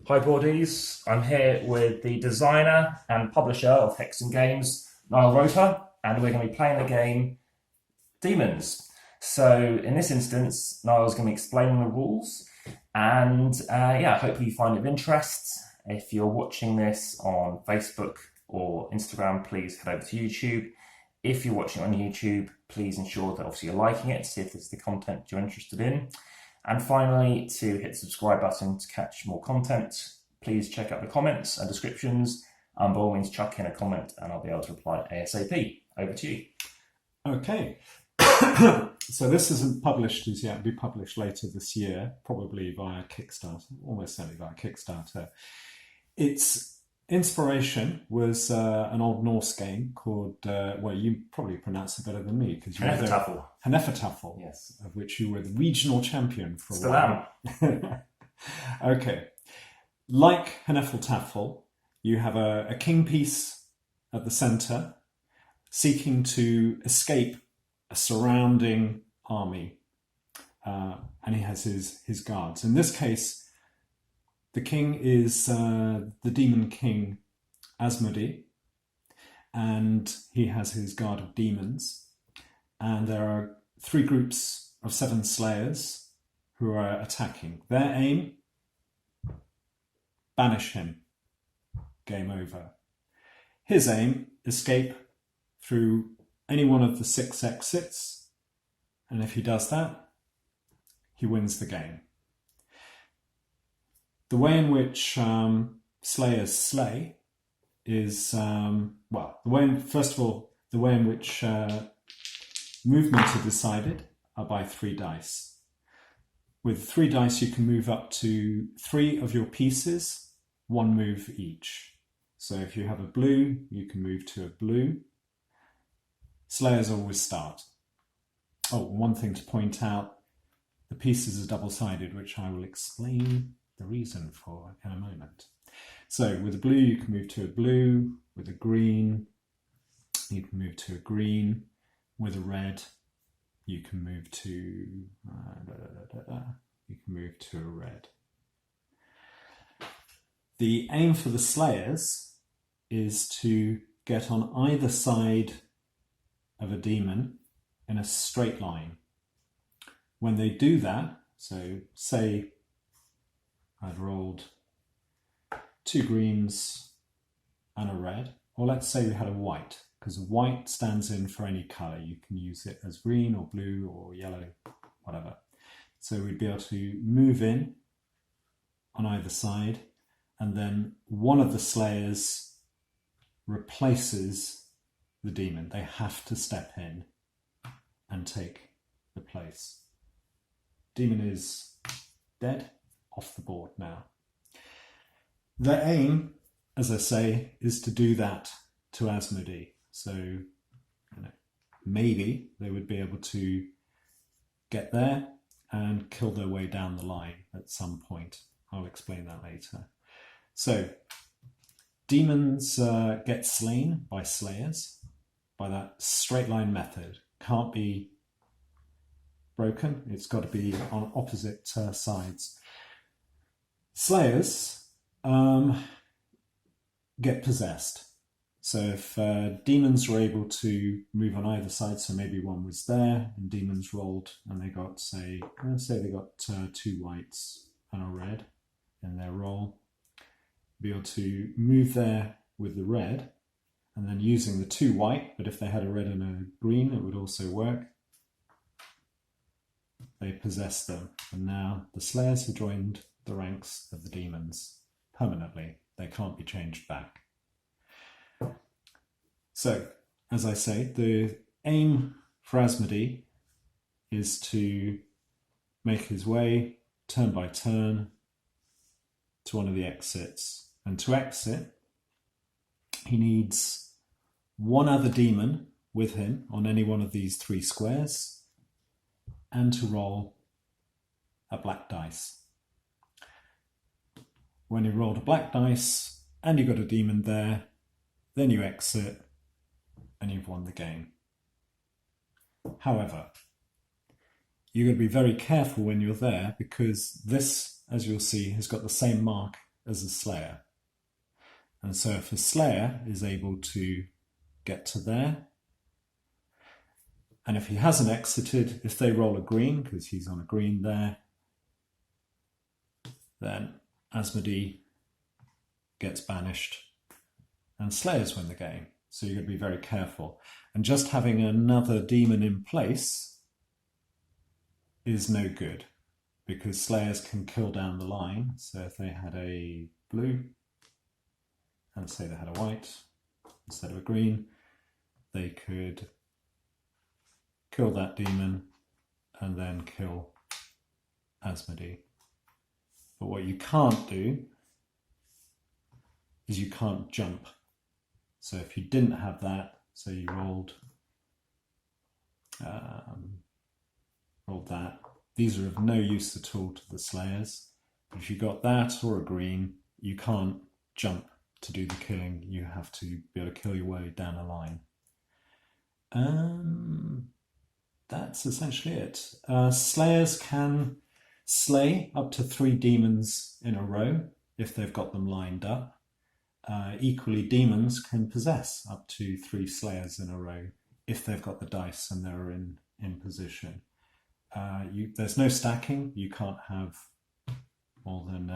Hi Boardies, I'm here with the designer and publisher of Hexen Games, Niall Roper, and we're going to be playing the game Demons. So in this instance, Niall's going to be explaining the rules, and hopefully you find it of interest. If you're watching this on Facebook or Instagram, please head over to YouTube. If you're watching on YouTube, please ensure that obviously you're liking it to see if this is the content you're interested in. And finally, to hit the subscribe button to catch more content, please check out the comments and descriptions. And by all means, chuck in a comment and I'll be able to reply ASAP. Over to you. Okay. So this isn't published as yet. It'll be published later this year, probably via Kickstarter, almost certainly via Kickstarter. Its inspiration was an Old Norse game called, well, you probably pronounce it better than me because you Hnefatafl. Hnefatafl, Yes. of which you were the regional champion for a Still while. am. Okay. Like Hnefatafl, you have a king piece at the centre seeking to escape a surrounding army, and he has his guards. In this case, the king is the demon king Asmodee, and he has his guard of demons. And there are 3 groups of 7 slayers who are attacking. Their aim, banish him. Game over. His aim, escape through any one of the 6 exits. And if he does that, he wins the game. The way in which slayers slay is, first of all, the way in which movements are decided are by 3 dice. With 3 dice, you can move up to 3 of your pieces, 1 move each. So if you have a blue, you can move to a blue. Slayers always start. Oh, one thing to point out, the pieces are double-sided, which I will explain the reason for in a moment. So with a blue, you can move to a blue. With a green, you can move to a green. With a red, you can move to a red. The aim for the slayers is to get on either side of a demon in a straight line. When they do that, so say I'd rolled 2 greens and a red, or let's say we had a white, because white stands in for any colour. You can use it as green or blue or yellow, whatever. So we'd be able to move in on either side, and then one of the slayers replaces the demon. They have to step in and take the place. Demon is dead, off the board now. Their aim, as I say, is to do that to Asmodee. So maybe they would be able to get there and kill their way down the line at some point. I'll explain that later. So demons get slain by slayers by that straight line method. Can't be broken. It's got to be on opposite sides. Slayers get possessed. So if demons were able to move on either side, so maybe one was there and demons rolled and they got, say they got 2 whites and a red in their roll, be able to move there with the red and then using the 2 white, but if they had a red and a green, it would also work. They possess them, and now the slayers have joined the ranks of the demons permanently. They can't be changed back. So, as I say, the aim for Asmodee is to make his way turn by turn to one of the exits. And to exit, he needs 1 other demon with him on any one of these 3 squares and to roll a black dice. When you rolled a black dice and you got a demon there, then you exit and you've won the game. However, you've got to be very careful when you're there because this, as you'll see, has got the same mark as a Slayer. And so if a Slayer is able to get to there, and if he hasn't exited, if they roll a green, because he's on a green there, then Asmodee gets banished and Slayers win the game. So you've got to be very careful. And just having another demon in place is no good, because Slayers can kill down the line. So if they had a blue, and say they had a white instead of a green, they could kill that demon and then kill Asmodee. But what you can't do is you can't jump. So if you didn't have that, so you rolled that, these are of no use at all to the Slayers. But if you got that or a green, you can't jump to do the killing. You have to be able to kill your way down a line. That's essentially it. Slayers can slay up to 3 demons in a row if they've got them lined up. Equally, demons can possess up to 3 Slayers in a row if they've got the dice and they're in position. There's no stacking. You can't have more than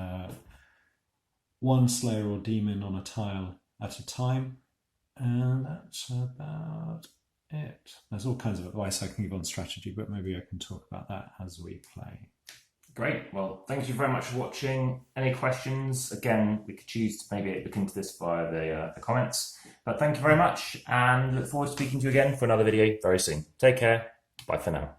1 Slayer or demon on a tile at a time. And that's about it. There's all kinds of advice I can give on strategy, but maybe I can talk about that as we play. Great. Well, thank you very much for watching. Any questions? Again, we could choose to maybe look into this via the comments. But thank you very much, and look forward to speaking to you again for another video very soon. Take care. Bye for now.